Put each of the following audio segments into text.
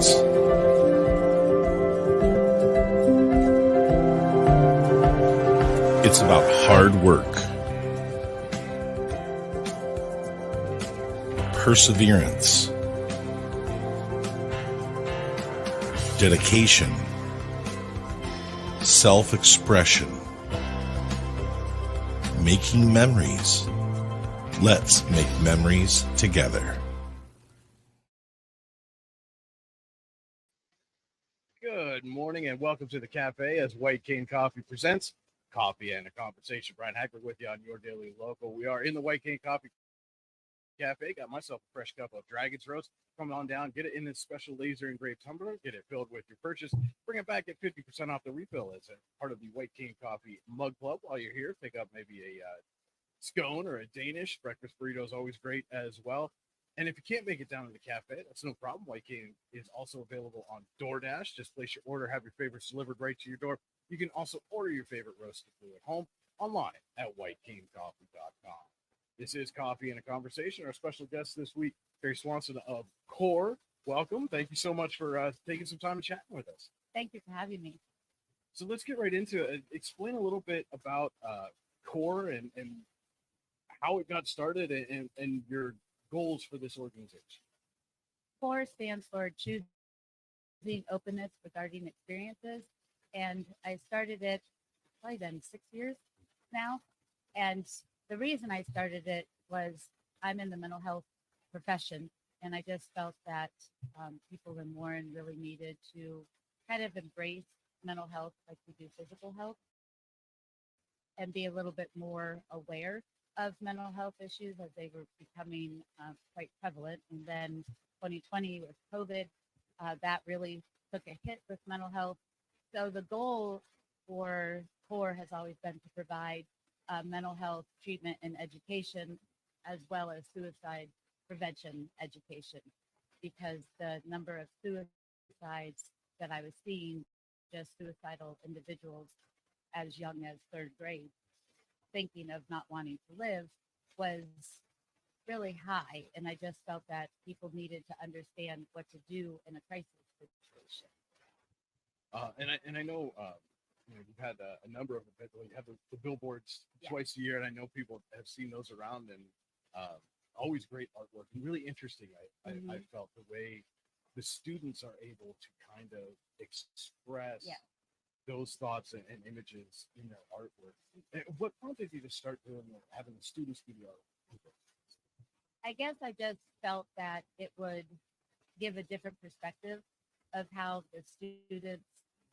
perseverance. It's about hard work, perseverance, dedication, self-expression, making memories. Let's make memories together. Good morning and welcome to the cafe as White Cane Coffee presents Coffee and a Conversation. Brian Hackler with you on your daily local. We are in the White Cane Coffee Cafe. Got myself a fresh cup of Dragon's Roast. Come on down, get it in this special laser engraved tumbler, get it filled with your purchase, bring it back at 50% off the refill as a part of the White Cane Coffee Mug Club. While you're here, pick up maybe a scone or a Danish. Breakfast burrito is always great as well. And if you can't make it down to the cafe, that's no problem. White Cane is also available on DoorDash. Just place your order, have your favorites delivered right to your door. You can also order your favorite roasted food at home online at whitecanecoffee.com. This is Coffee and a Conversation. Our special guest this week, Kari Swanson of Core. Welcome. Thank you so much for taking some time and chatting with us. Thank you for having me. So let's get right into it. Explain a little bit about Core and how it got started and your goals for this organization. CORE stands for Choosing Openness Regarding Experiences. And I started it probably been 6 years now. And the reason I started it was I'm in the mental health profession. And I just felt that people in Warren really needed to kind of embrace mental health like we do physical health and be a little bit more aware of mental health issues as they were becoming quite prevalent. And then 2020 with COVID, that really took a hit with mental health. So the goal for CORE has always been to provide mental health treatment and education, as well as suicide prevention education, because the number of suicides that I was seeing, just suicidal individuals as young as third grade, thinking of not wanting to live, was really high. And I just felt that people needed to understand what to do in a crisis situation. And I know, you've had a number of events. You have the billboards twice a year, and I know people have seen those around, and always great artwork and really interesting. I felt the way the students are able to kind of express those thoughts and images in their artwork. And what prompted you to start doing having the students do the artwork? I guess I just felt that it would give a different perspective of how the students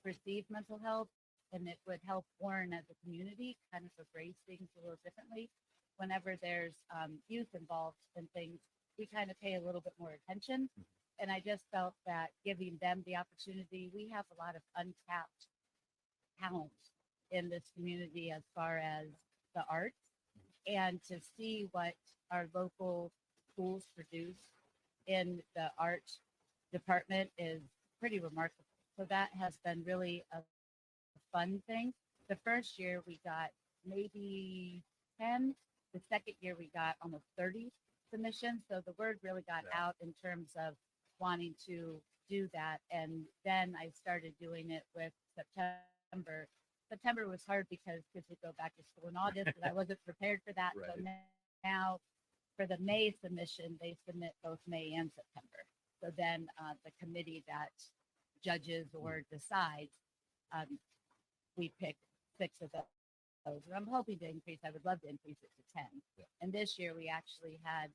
perceive mental health, and it would help Warren as a community kind of embrace things a little differently. Whenever there's youth involved in things, we kind of pay a little bit more attention. And I just felt that giving them the opportunity, we have a lot of untapped talent in this community as far as the arts, and to see what our local schools produce in the art department is pretty remarkable. So that has been really a fun thing. The first year we got maybe 10. The second year we got almost 30 submissions. So the word really got out in terms of wanting to do that. And then I started doing it with September. September was hard because kids would go back to school in August, and I wasn't prepared for that. Right. So now for the May submission, they submit both May and September. So then the committee that judges or decides, we pick 6 of those. And I'm hoping to increase, I would love to increase it to 10. Yeah. And this year we actually had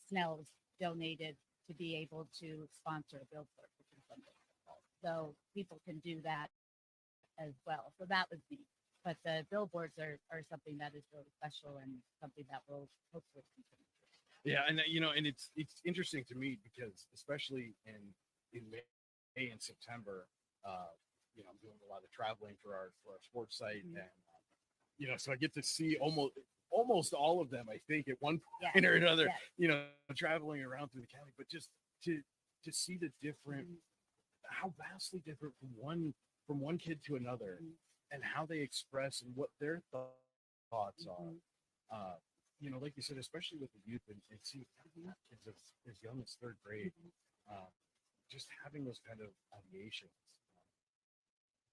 Snell's donated to be able to sponsor a billboard for Sunday. So people can do that as well. So that was neat. But the billboards are something that is really special and something that will hopefully continue. Yeah, and and it's interesting to me because especially in May and September, I'm doing a lot of traveling for our sports site, and so I get to see almost all of them. I think at one point or another, traveling around through the county, but just to see the different, how vastly different from one kid to another, and how they express and what their thoughts are. Like you said, especially with the youth, and seeing kids as young as third grade, just having those kind of ideations,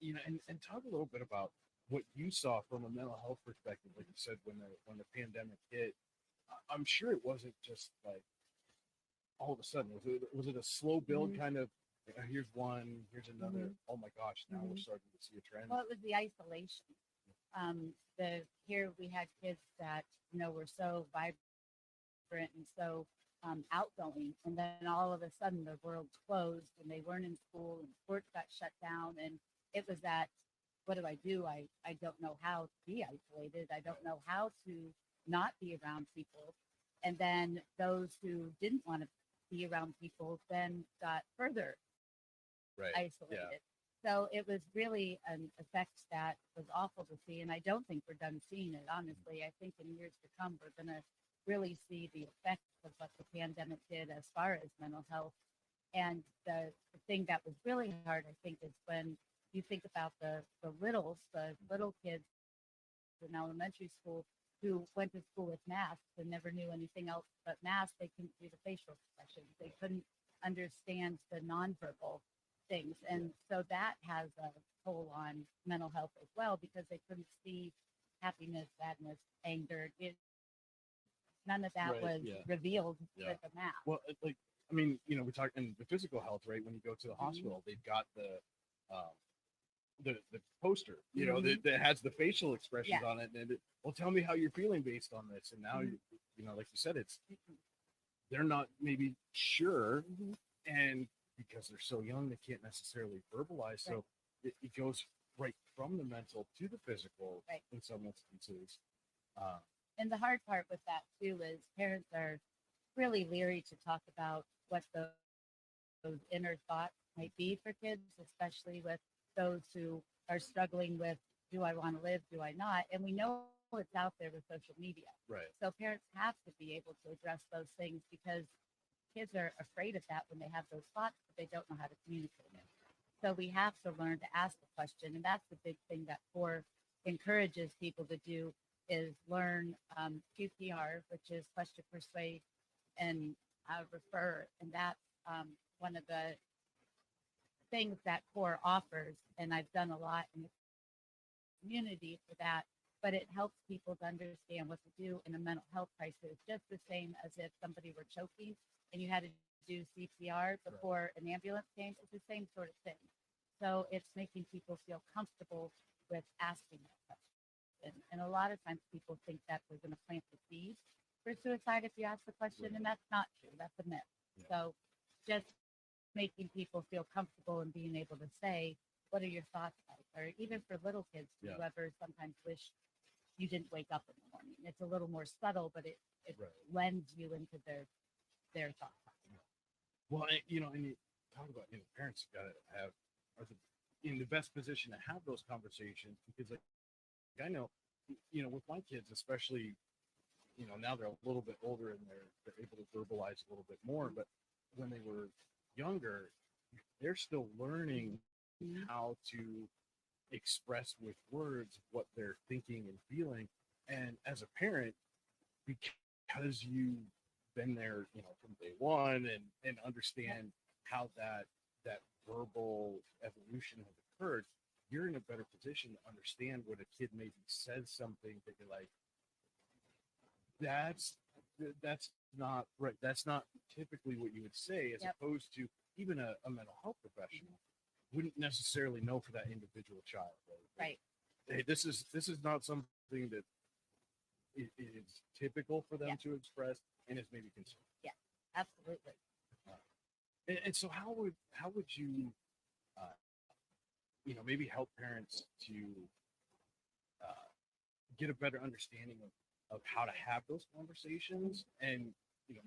and talk a little bit about what you saw from a mental health perspective, like you said, when the pandemic hit. I'm sure it wasn't just like all of a sudden. Was it a slow build kind of? Here's one, here's another. Oh my gosh! Now we're starting to see a trend. Well, it was the isolation. The here we had kids that were so vibrant and so outgoing, and then all of a sudden the world closed and they weren't in school and sports got shut down, and it was that, what do I do? I don't know how to be isolated. I don't know how to not be around people. And then those who didn't want to be around people then got further Right. isolated. So it was really an effect that was awful to see. And I don't think we're done seeing it, honestly. I think in years to come, we're going to really see the effects of what the pandemic did as far as mental health. And the thing that was really hard, I think, is when you think about the little kids in elementary school who went to school with masks and never knew anything else but masks. They couldn't do the facial expressions. They couldn't understand the nonverbal things. And so that has a toll on mental health as well, because they couldn't see happiness, sadness, anger. None of that was revealed with a mask. Well, like, I mean, we talk in the physical health, right? When you go to the hospital, they've got the poster, that has the facial expressions on it, and well, tell me how you're feeling based on this. And now like you said, it's they're not maybe sure, and because they're so young, they can't necessarily verbalize. So it goes right from the mental to the physical in some instances. And the hard part with that too is parents are really leery to talk about what those inner thoughts might be for kids, especially with those who are struggling with, do I want to live, do I not? And we know it's out there with social media. Right. So parents have to be able to address those things, because kids are afraid of that when they have those thoughts, but they don't know how to communicate it. So we have to learn to ask the question. And that's the big thing that CORE encourages people to do, is learn QPR, which is question, persuade, and refer. And that's one of the things that CORE offers. And I've done a lot in the community for that, but it helps people to understand what to do in a mental health crisis, just the same as if somebody were choking and you had to do CPR before an ambulance came. It's the same sort of thing. So it's making people feel comfortable with asking that question. And a lot of times people think that they're going to plant the seed for suicide if you ask the question, and that's not true. That's a myth. So just making people feel comfortable and being able to say, what are your thoughts like? Or even for little kids, whoever sometimes wish you didn't wake up in the morning. It's a little more subtle, but it lends you into their thoughts. Well, and you talk about, parents got to are in the best position to have those conversations, because like I know, with my kids, especially, now they're a little bit older and they're able to verbalize a little bit more, but when they were younger, they're still learning how to express with words what they're thinking and feeling. And as a parent, because you've been there, from day one, and understand how that verbal evolution has occurred, you're in a better position to understand when a kid maybe says something that you're like, that's not right. That's not typically what you would say, as opposed to even a mental health professional wouldn't necessarily know for that individual child. Right. Hey, this is not something that is typical for them to express, and is maybe concerned. Yeah, absolutely. And so how would you maybe help parents to get a better understanding of how to have those conversations, and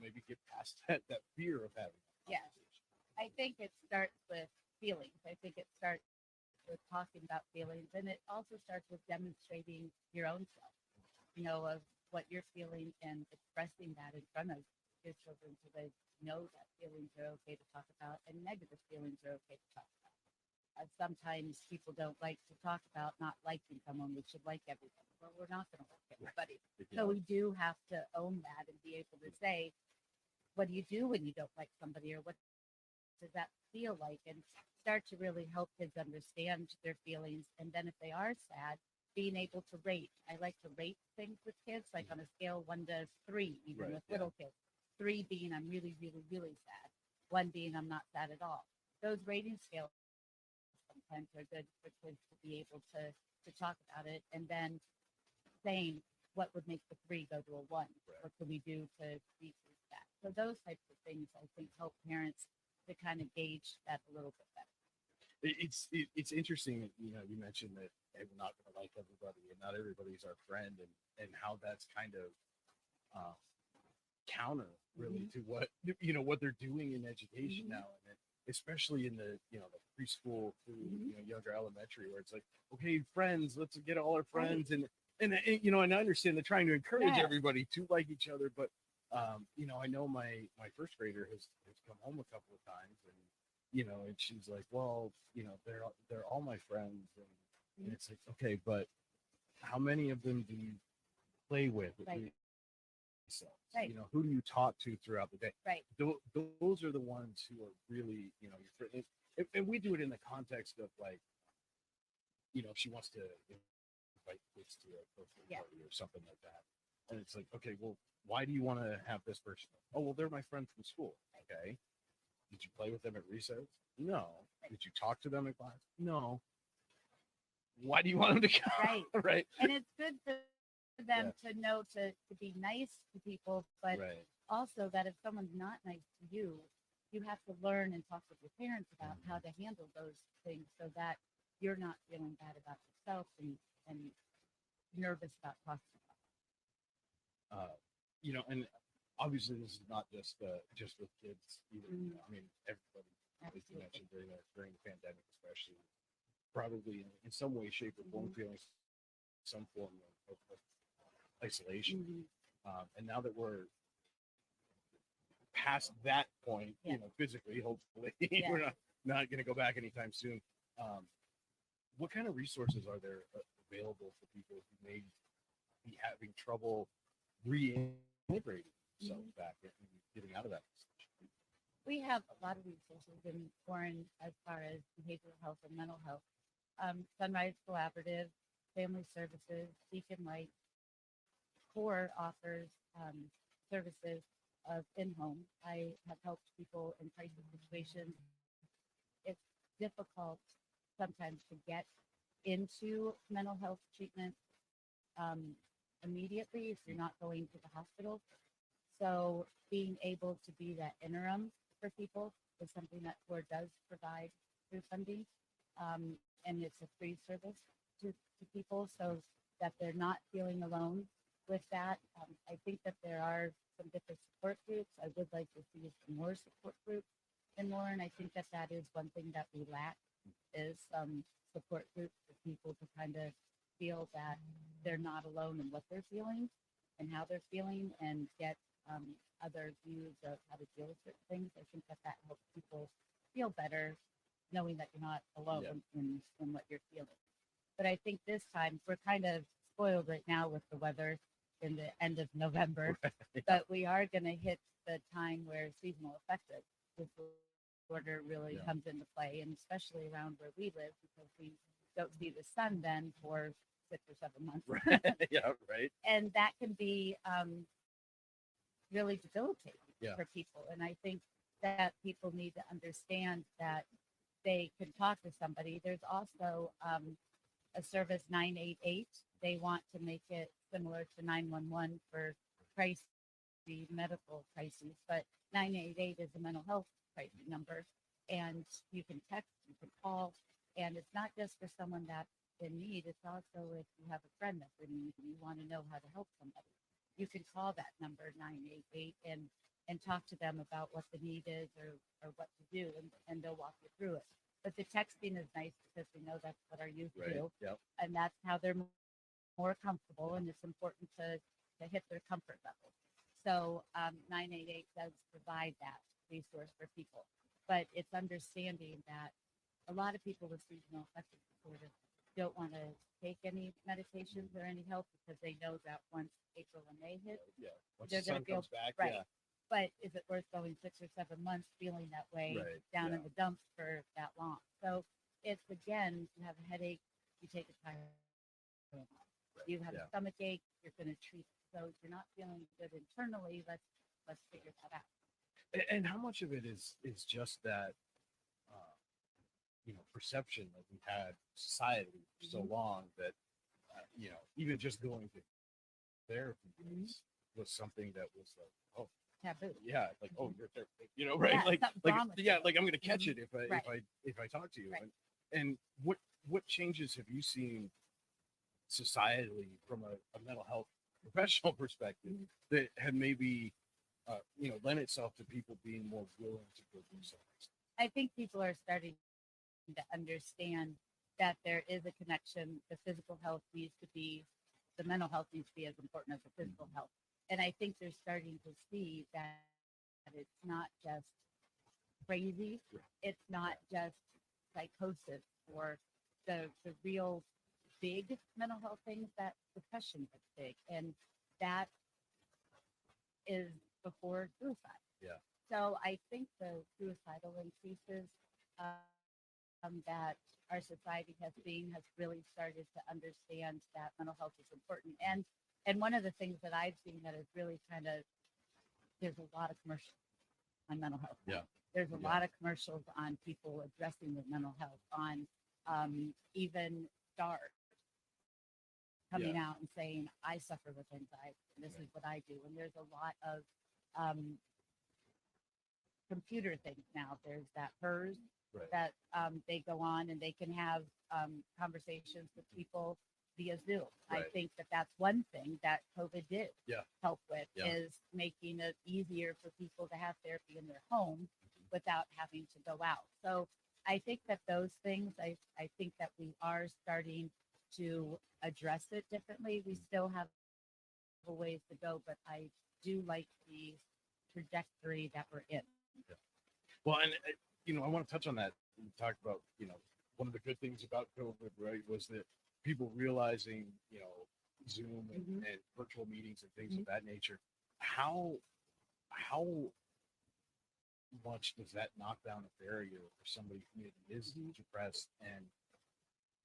maybe get past that fear of having that conversation? I think it starts with feelings. I think it starts with talking about feelings, and it also starts with demonstrating your own self, of what you're feeling, and expressing that in front of your children, so they know that feelings are okay to talk about and negative feelings are okay to talk about. Sometimes people don't like to talk about not liking someone. We should like everybody. Well, we're not going to like everybody. So we do have to own that and be able to say, what do you do when you don't like somebody, or what does that feel like? And start to really help kids understand their feelings. And then if they are sad, being able to rate. I like to rate things with kids, like on a scale 1 to 3, even Right, with yeah. little kids. 3 being I'm really, really, really sad. 1 being I'm not sad at all. Those rating scales sometimes are good for kids to be able to talk about it, and then saying what would make the 3 go to a 1. Right. What can we do to decrease that? So those types of things I think help parents to kind of gauge that a little bit better. It's interesting that you mentioned that hey, we're not going to like everybody and not everybody's our friend, and how that's kind of counter really to what what they're doing in education now, and then especially in the the preschool to younger elementary, where it's like, okay, friends, let's get all our friends, and and I understand they're trying to encourage everybody to like each other, but I know my first grader has come home a couple of times, and and she's like, well, they're all my friends, and it's like, okay, but how many of them do you play with? Right. Right. Who do you talk to throughout the day? Right. Those are the ones who are really, your friend. And we do it in the context of like, if she wants to invite kids to a birthday party or something like that. And it's like, okay, well, why do you want to have this person? Oh, well, they're my friend from school. Okay. Did you play with them at recess? No. Did you talk to them in class? No. Why do you want them to come? Right. Right. And it's good for them to know to be nice to people, but also that if someone's not nice to you, you have to learn and talk with your parents about how to handle those things so that you're not feeling bad about yourself and nervous about talking about it. And obviously this is not just with kids either. I mean, everybody, as you mentioned, during the pandemic, especially, probably in some way, shape, or form, feeling some form of isolation. And now that we're past that point, physically, hopefully, we're not going to go back anytime soon. What kind of resources are there available for people who may be having trouble reintegrating themselves back and getting out of that situation? We have a lot of resources in Warren as far as behavioral health and mental health. Sunrise Collaborative, Family Services, Beacon Light, CORE offers services of in-home. I have helped people in crisis situations. It's difficult sometimes to get into mental health treatment immediately if you're not going to the hospital. So being able to be that interim for people is something that CORE does provide through funding. And it's a free service to people so that they're not feeling alone with that. I think that there are some different support groups. I would like to see some more support groups in Warren. I think that that is one thing that we lack is some support groups for people to kind of feel that they're not alone in what they're feeling and how they're feeling, and get other views of how to deal with certain things. I think that helps people feel better knowing that you're not alone in what you're feeling. But I think this time we're kind of spoiled right now with the weather in the end of November, but we are going to hit the time where seasonal affective disorder really comes into play, and especially around where we live, because we don't see the sun then for 6 or 7 months. And that can be really debilitating for people. And I think that people need to understand that they can talk to somebody. There's also a service 988. They want to make it similar to 911 for crisis, medical crises, but 988 is a mental health crisis number, and you can text, you can call, and it's not just for someone that's in need. It's also if you have a friend that's in need and you want to know how to help somebody, you can call that number 988 and talk to them about what the need is or what to do, and they'll walk you through it. But the texting is nice because we know that's what our youth do, and that's how they're more comfortable, and it's important to hit their comfort level. So 988 does provide that resource for people, but it's understanding that a lot of people with seasonal affective disorder don't want to take any medications or any help because they know that once April and May hit, once they're the sun going to feel comes back, right. but is it worth going 6 or 7 months feeling that way Right. down Yeah. in the dumps for that long? So it's, again, you have a headache, you take a Tylenol. You have Yeah. a stomach ache, you're going to treat it. So you're not feeling good internally. Let's figure that out. And how much of it is just that perception that we've had society for so long that even just going to therapy was something that was like, oh Taboo. yeah, like, oh, you're therapy, right? Yeah, like something's like wrong with yeah, you. like I'm gonna catch it Right. if I talk to you. Right. And what changes have you seen societally from a mental health professional perspective that have maybe lend itself to people being more willing to go through something? I think people are starting to understand that there is a connection. The physical health needs to be, the mental health needs to be as important as the physical health. And I think they're starting to see that it's not just crazy, it's not just psychosis or the real big mental health things. That depression is big, and that is before suicide. Yeah. So I think the suicidal increases that our society has seen has really started to understand that mental health is important. And one of the things that I've seen that is really kind of, there's a lot of commercials on mental health. Yeah. There's a Yeah. lot of commercials on people addressing their mental health, on even stars coming out and saying, I suffer with anxiety, and this is what I do. And there's a lot of computer things now. There's that hers that they go on and they can have conversations with people via Zoom. I think that that's one thing that COVID did help with, is making it easier for people to have therapy in their home without having to go out. So I think that those things, I think that we are starting to address it differently. We still have a ways to go, but I do like the trajectory that we're in. Well, and I want to touch on that. We talked about, one of the good things about COVID, right, was that people realizing, Zoom and virtual meetings and things of that nature. How much does that knock down a barrier for somebody who maybe is depressed and,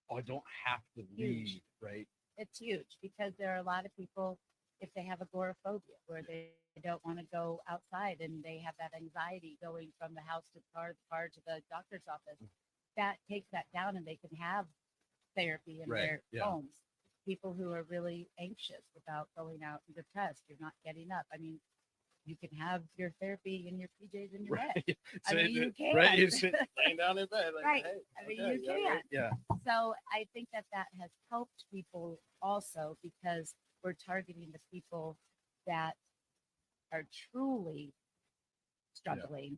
oh, I don't have to leave, right? It's huge, because there are a lot of people, if they have agoraphobia, where they don't want to go outside and they have that anxiety going from the house to the car to the doctor's office, that takes that down and they can have therapy in their homes. People who are really anxious about going out and depressed, you're not getting up. I mean, you can have your therapy in your PJs in your bed. So I mean, you can. Right, you're laying down in bed. Like, Right. Hey, I mean, okay, you can. Yeah. So I think that has helped people also, because we're targeting the people that are truly struggling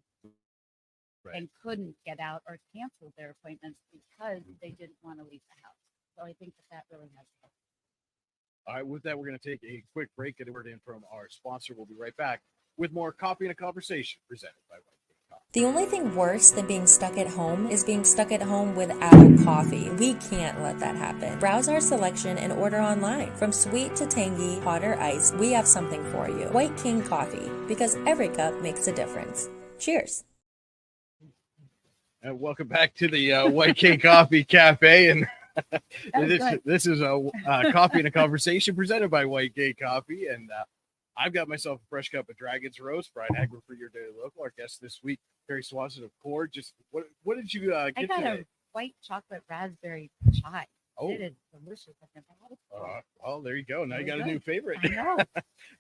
and couldn't get out or cancel their appointments because they didn't want to leave the house. So I think that really has helped. All right, with that, we're going to take a quick break, get a word in from our sponsor. We'll be right back with more Coffee and a Conversation presented by White Cake Coffee. The only thing worse than being stuck at home is being stuck at home without coffee. We can't let that happen. Browse our selection and order online. From sweet to tangy, hot or iced, we have something for you. White King Coffee, because every cup makes a difference. Cheers. And welcome back to the White Cake Coffee Cafe. And this is a Coffee and a Conversation presented by White Cake Coffee. And I've got myself a fresh cup of Dragon's Roast. Brian Hagler for your daily local. Our guest this week, Kari Swanson of Core. Just what did you get I got today? a white chocolate raspberry chai. Oh, it is delicious. I've never had it before. Well, there you go. Now you got Very a new good. favorite. I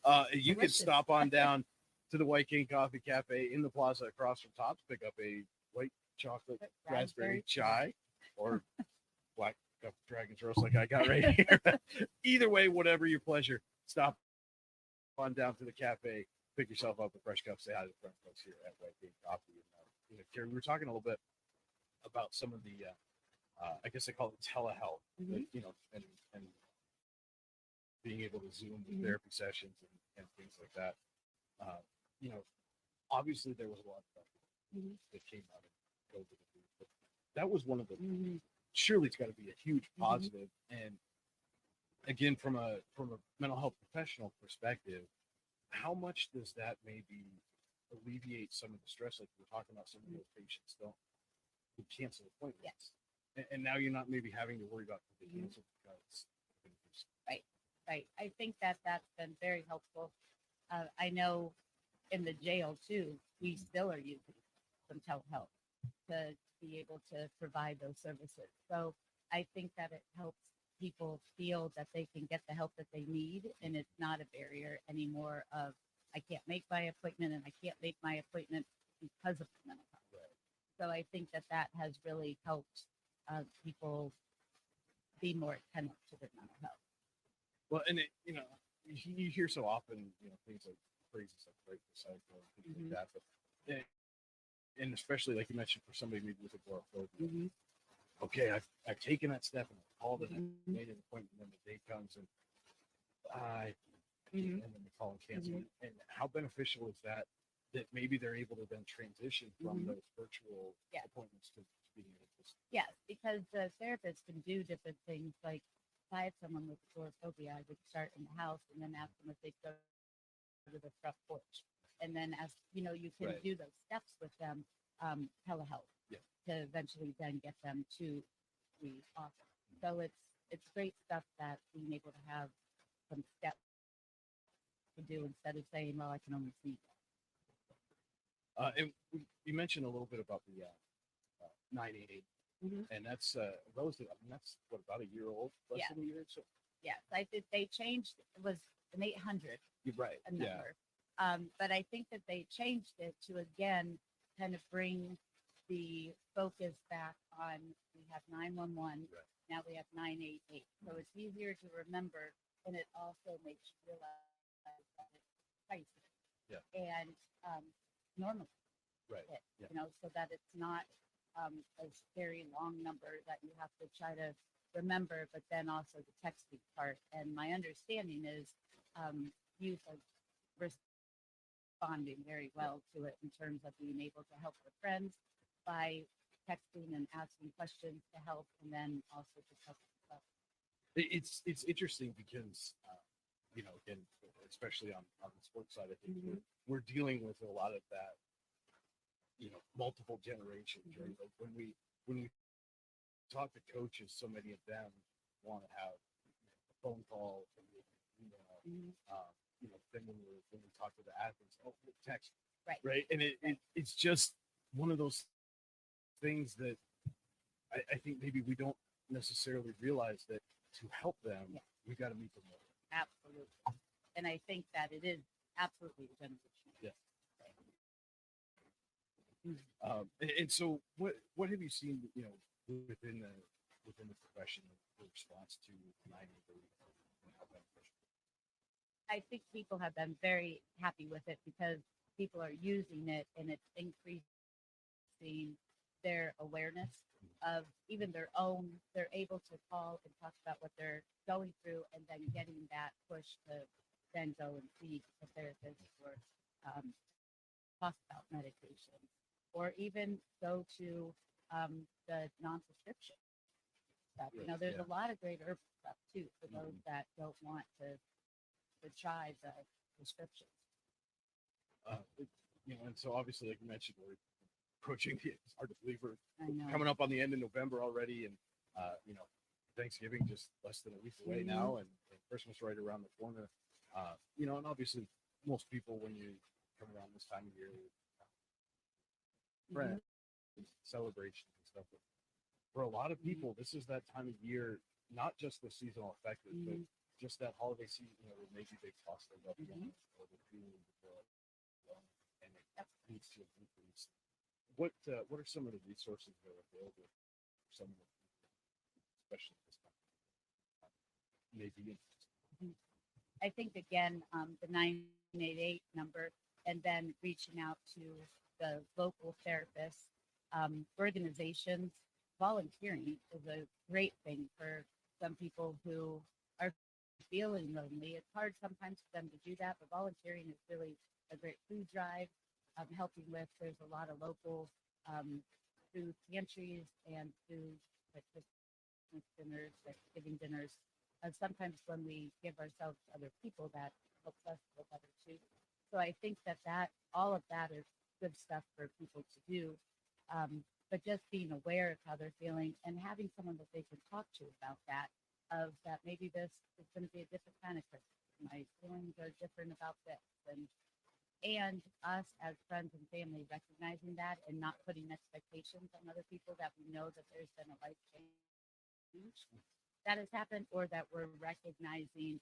know. You can stop on down to the White King Coffee Cafe in the plaza across from Tops. Pick up a white chocolate raspberry chai or black cup Dragon's Roast like I got right here. Either way, whatever your pleasure, stop on down to the cafe, pick yourself up a fresh cup, say hi to the friend folks here at White King Coffee. And, Kari, we were talking a little bit about some of the, I guess they call it telehealth, and being able to Zoom with therapy sessions and things like that. Obviously there was a lot of stuff that came out of COVID, but that was one of the, surely it's got to be a huge positive. And again, from a mental health professional perspective, how much does that maybe alleviate some of the stress, like we were talking about, some of those patients don't would cancel appointments. Yes. And now you're not maybe having to worry about the cancel because Right. I think that that's been very helpful. I know in the jail too, we still are using some telehealth to be able to provide those services. So I think that it helps people feel that they can get the help that they need, and it's not a barrier anymore of I can't make my appointment and I can't make my appointment because of the mental health. So I think that that has really helped people be more attentive to their mental health. well, and it, you hear so often, things like phrases like break the cycle and things like that, but and especially like you mentioned for somebody maybe with agoraphobia. Okay, I've taken that step and I've called it and made an appointment, and the date comes and and then they call and cancel. And how beneficial is that? That maybe they're able to then transition from those virtual appointments to being able to. Yes, because the therapist can do different things. Like if I had someone with agoraphobia, I would start in the house and then ask them if they go to the front porch, and then as you can do those steps with them, telehealth, to eventually then get them to the office. So it's great stuff that being able to have some steps to do instead of saying, well, I can only see that. And you mentioned a little bit about the 988, and that's relative. I mean, that's what, about a year old, less than a year. So Yes, I did. They changed. It was an 800 you're right. a number, but I think that they changed it to again kind of bring the focus back on. We have 911. Now we have 988, so it's easier to remember, and it also makes you realize that it's crisis. And normal. So that it's not a very long number that you have to try to remember, but then also the texting part. And my understanding is youth are responding very well to it in terms of being able to help their friends by texting and asking questions to help, and then also just help themselves. It's interesting because again, especially on the sports side, I think we're dealing with a lot of that, multiple generations, right? Like when we talk to coaches, so many of them want to have a phone call, then when we talk to the athletes, text, right? And it's just one of those things that I think maybe we don't necessarily realize that to help them, we got to meet them more. Absolutely. And I think that it is absolutely generational. Yeah. And so what have you seen, within the profession, the response to 988 and how beneficial? I think people have been very happy with it because people are using it, and it's increasing their awareness of even their own. They're able to call and talk about what they're going through, and then getting that push to then go and see a therapist or talk about medication, or even go to the non-prescription stuff. There's a lot of great herbal stuff too for those that don't want to try the prescriptions. And so obviously, like you mentioned, we're approaching it's hard to believe we're I know. coming up on the end of November already, and Thanksgiving just less than a week away now, and Christmas right around the corner. And obviously most people, when you come around this time of year, friends, celebrations and stuff. But for a lot of people, this is that time of year, not just the seasonal affected, but just that holiday season, where maybe they've lost their loved ones or they're feeling and it leads to an increase. What are some of the resources that are available for some of the people, especially this time, maybe interested? I think again, the 988 number, and then reaching out to the local therapists, organizations. Volunteering is a great thing for some people who are feeling lonely. It's hard sometimes for them to do that, but volunteering is really a great food drive. Helping with, there's a lot of local food pantries and food like Christmas dinners, Thanksgiving dinners. Sometimes when we give ourselves to other people, that helps us feel better too. So I think that all of that is good stuff for people to do. But just being aware of how they're feeling and having someone that they can talk to about that, of that maybe this is going to be a different kind of Christmas. My feelings are different about this, and us as friends and family recognizing that and not putting expectations on other people, that we know that there's been a life change that has happened, or that we're recognizing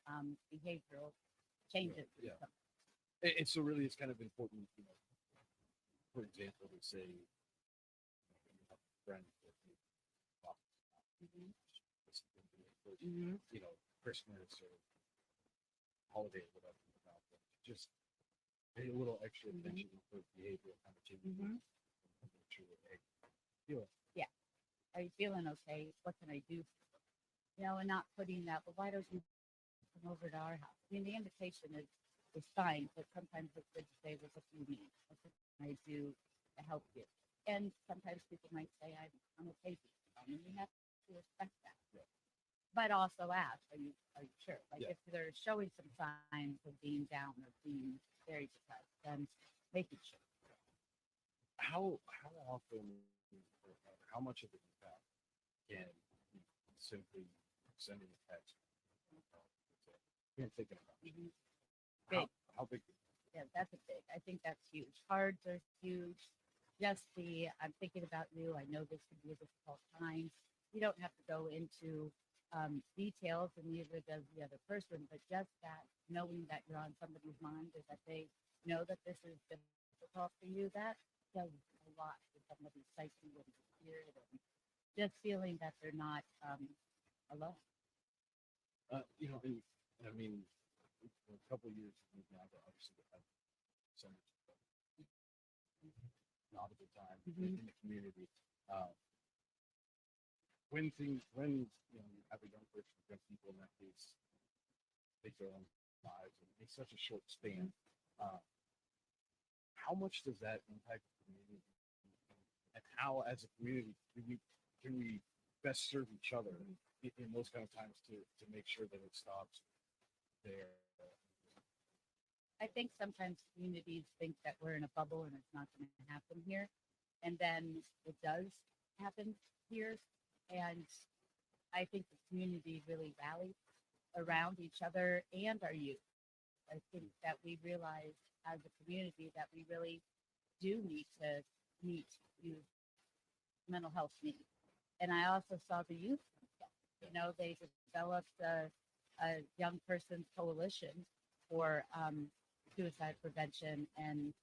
behavioral changes. Yeah. And so really it's kind of important, for example, to say, when you have a friend that you talk Mhm. for, Mhm. Christmas or holiday or whatever, just pay a little extra attention for behavioral kind of changes. Mhm. Make sure that, hey, feel it. Yeah. Are you feeling okay? What can I do? And not putting that, well, why don't you come over to our house? I mean, the invitation is fine, but sometimes it's good to say, well, what do you need? What can I do to help you? And sometimes people might say, I'm okay, and we have to respect that. Yeah. But also ask, are you sure? Like Yeah. if they're showing some signs of being down or being very depressed, then making sure. How often or how much of an impact can simply sending a text? You're thinking about it. Mhm. How, Big. how big? Yeah, that's a big. I think that's huge. Cards are huge. Just I'm thinking about you. I know this could be a difficult time. You don't have to go into details, and neither does the other person, but just that knowing that you're on somebody's mind, or that they know that this is difficult for you, that does a lot for somebody's psyche and spirit, and just feeling that they're not alone. And I mean, for a couple of years now, but obviously I've so much not a good time in the community. Uh, when you have a young person, young people in that case, take their own lives in such a short span, uh, how much does that impact the community? And how, as a community, can we best serve each other in those kind of times to make sure that it stops there? I think sometimes communities think that we're in a bubble and it's not going to happen here. And then it does happen here. And I think the community really rallies around each other and our youth. I think that we realize as a community that we really do need to meet youth mental health needs. And I also saw the youth. They developed a young person's coalition for suicide prevention and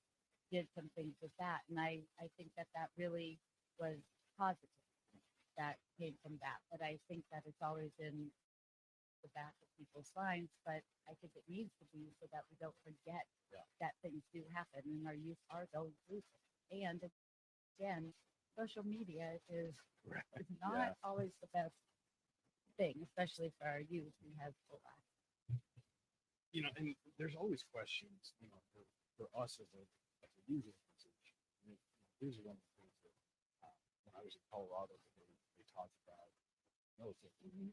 did some things with that. And I think that really was positive that came from that. But I think that it's always in the back of people's minds, but I think it needs to be so that we don't forget that things do happen and our youth are going through things. And again, social media is not always the best thing, especially for our youth who has full access. And there's always questions, for us as a user organization. Here's one of the things that when I was in Colorado, they talked about military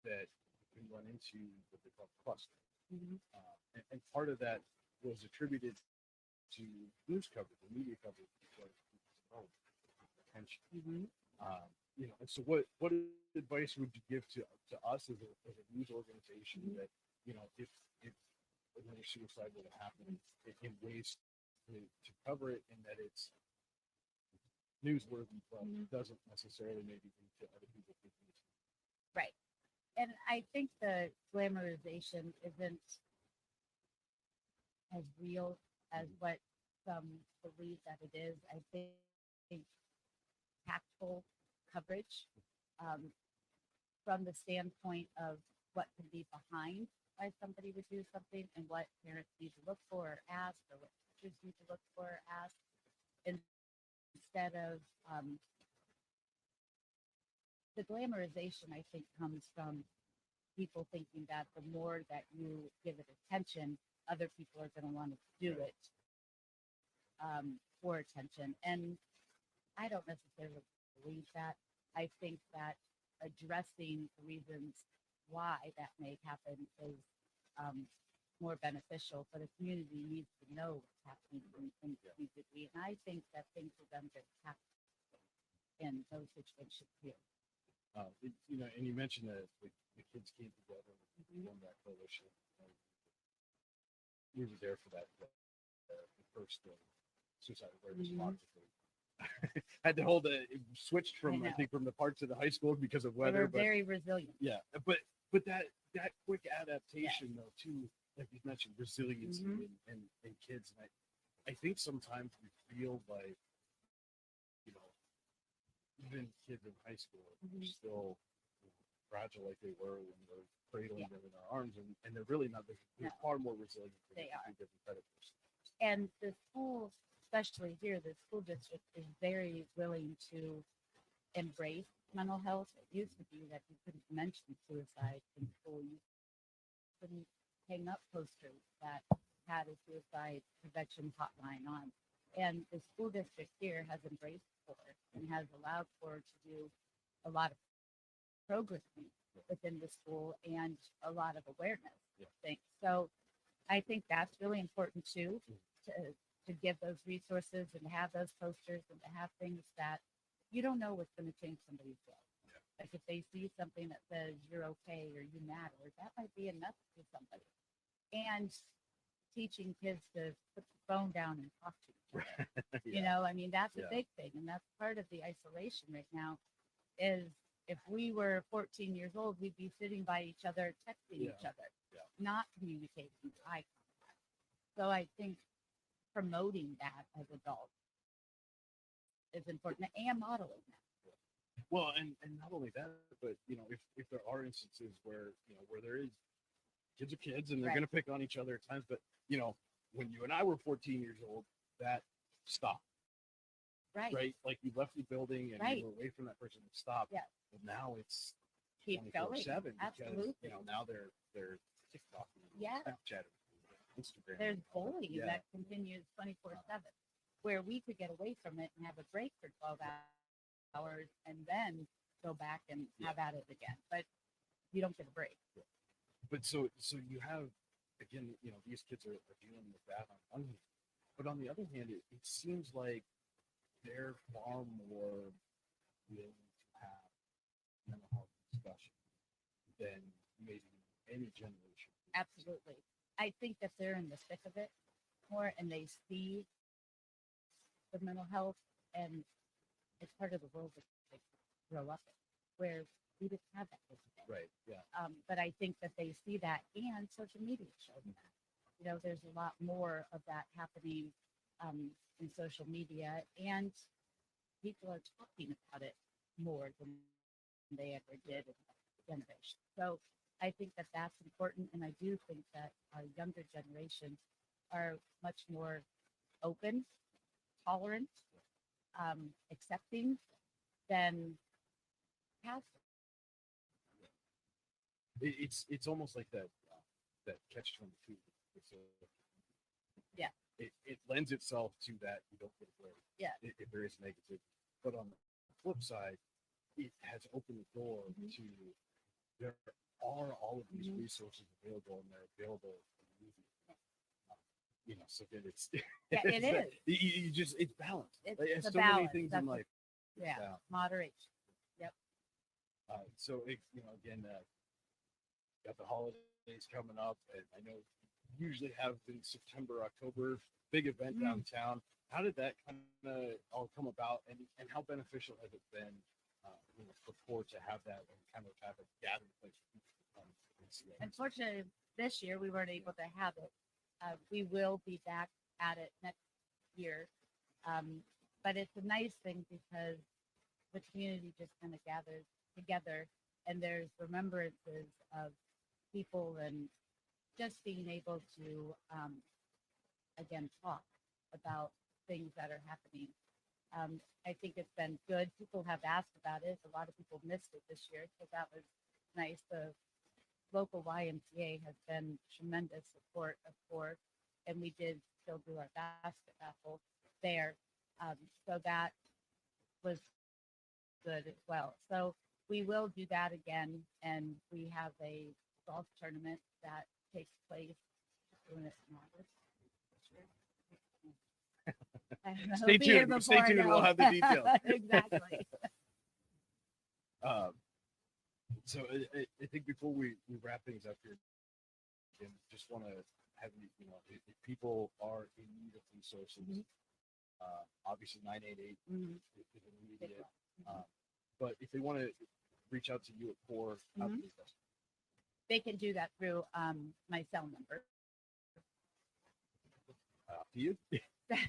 that we run into what they call cluster. And part of that was attributed to news coverage and media coverage because attention. And so what advice would you give to us as a news organization that, if another suicide were to happen, in ways to cover it and that it's newsworthy, but doesn't necessarily maybe lead to other people thinking it's Right. And I think the glamorization isn't as real as what some believe that it is. I think tactful coverage um, from the standpoint of what can be behind why somebody would do something and what parents need to look for or ask, or what teachers need to look for or ask, instead of the glamorization. I think comes from people thinking that the more that you give it attention, other people are going to want to do it for attention. And I don't necessarily believe that. I think that addressing the reasons why that may happen is more beneficial, but the community needs to know what's happening in the community. And I think that things are done very tactfully in those situations here. And you mentioned that the kids came together and formed that coalition. We were there for that, the first suicide awareness walk. Had to hold it switched from I think from the park to the high school because of They weather. were very resilient. Yeah, but that quick adaptation though too, like you mentioned, resiliency in kids, and I think sometimes we feel like, even kids in high school are still fragile like they were when we're cradling them in our arms, and they're really not. They're far more resilient than They are. give them credit for. And the schools, especially here, the school district is very willing to embrace mental health. It used to be that you couldn't mention suicide in school. You couldn't hang up posters that had a suicide prevention hotline on. And the school district here has embraced CORE and has allowed CORE to do a lot of programming within the school and a lot of awareness things. So I think that's really important too, to give those resources and to have those posters and to have things that you don't know what's going to change somebody's day. Like if they see something that says you're okay or you matter, that might be enough to somebody. And teaching kids to put the phone down and talk to each other. You know, I mean, that's a big thing. And that's part of the isolation right now is if we were 14 years old, we'd be sitting by each other, texting each other, not communicating eye contact. So I think promoting that as adults is important and modeling that. Well, and not only that, but if there are instances where where there is kids are kids and they're going to pick on each other at times, but when you and I were 14 years old, that stopped. Right. Like you left the building and you were away from that person. It stopped. Yeah. But now it's keep going. 7 Absolutely. because now they're TikTok, Snapchat, Instagram. There's bullying that continues 24/7, where we could get away from it and have a break for 12 hours and then go back and have at it again. But you don't get a break. But so you have, again, these kids are dealing with that on one hand, but on the other hand, it seems like they're far more willing to have mental health discussion than maybe any generation. Absolutely. I think that they're in the thick of it more and they see the mental health and it's part of the world that they grow up in, where we didn't have that today. Right. Yeah. But I think that they see that and social media shows that. There's a lot more of that happening in social media and people are talking about it more than they ever did in the generation. So I think that that's important. And I do think that our younger generations are much more open, tolerant, accepting than past. It's almost like that catch-22. It lends itself to that you don't get away. Yeah. If there is negative, but on the flip side, it has opened the door to there are all of these resources available, and they're available so that it's it is. You just it's balanced. It's so a balance. many things in life. Moderation. Yep. So again, got the holidays coming up, and I know usually have in September, October, big event downtown. How did that kind of all come about, and how beneficial has it been for CORE to have that and kind of have a gathering place? Unfortunately, this year we weren't able to have it. We will be back at it next year, but it's a nice thing because the community just kind of gathers together, and there's remembrances of people and just being able to again talk about things that are happening. I think it's been good. People have asked about it. A lot of people missed it this year, so that was nice. The local YMCA has been tremendous support of CORE, and we did still do our basket raffle there. So that was good as well. So we will do that again, and we have a golf tournament that takes place doing it in August. I don't know. Stay It'll be here tuned. Stay before I tuned. know. We'll have the details. Exactly. So I think before we wrap things up here, Jim, just want to have you, if people are in need of resources, obviously 988 is immediate. But if they want to reach out to you at CORE, how can they do that? They can do that through my cell number. To you? That's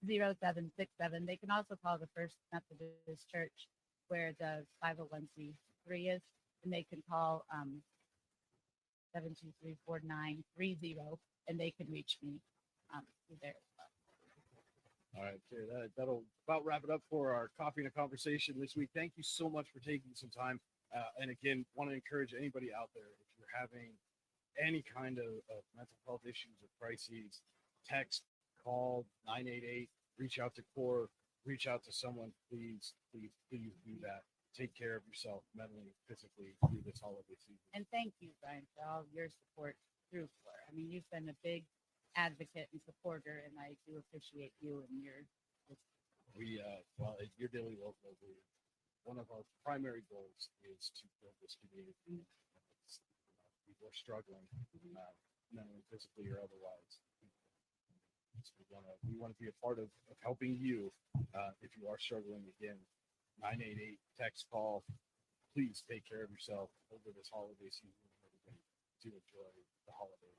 779-0767. They can also call the First Methodist Church where the 501c3 is, and they can call 723-4930, and they can reach me through there as well. All right, that'll about wrap it up for our Coffee and a Conversation this week. Thank you so much for taking some time. And again, want to encourage anybody out there, if you're having any kind of mental health issues or crises, text, call 988, reach out to CORE, reach out to someone, please do that. Take care of yourself mentally, physically through this holiday season. And thank you, Brian, for all your support through CORE. I mean, you've been a big advocate and supporter, and I do appreciate you and your. Well, at Your Daily Local, one of our primary goals is to build this community. People are struggling, mentally, physically, or otherwise. So we want to be a part of helping you. If you are struggling, again, 988 text, call. Please take care of yourself over this holiday season. Everybody to enjoy the holidays.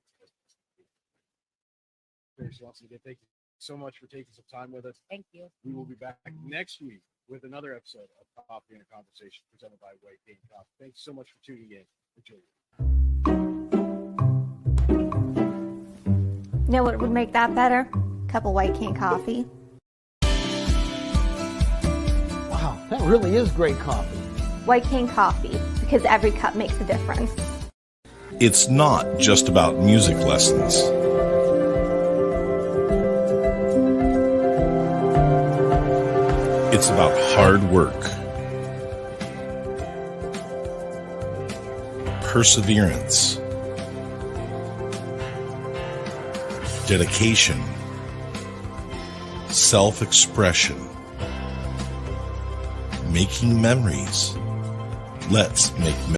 Kari Swanson, again, thank you so much for taking some time with us. Thank you. We will be back next week with another episode of Coffee and a Conversation presented by White Cane Coffee. Thanks so much for tuning in. Enjoy. You know what would make that better? A cup of White Cane coffee. Wow, that really is great coffee. White Cane coffee, because every cup makes a difference. It's not just about music lessons. It's about hard work, perseverance, dedication, self-expression, making memories. Let's make memories.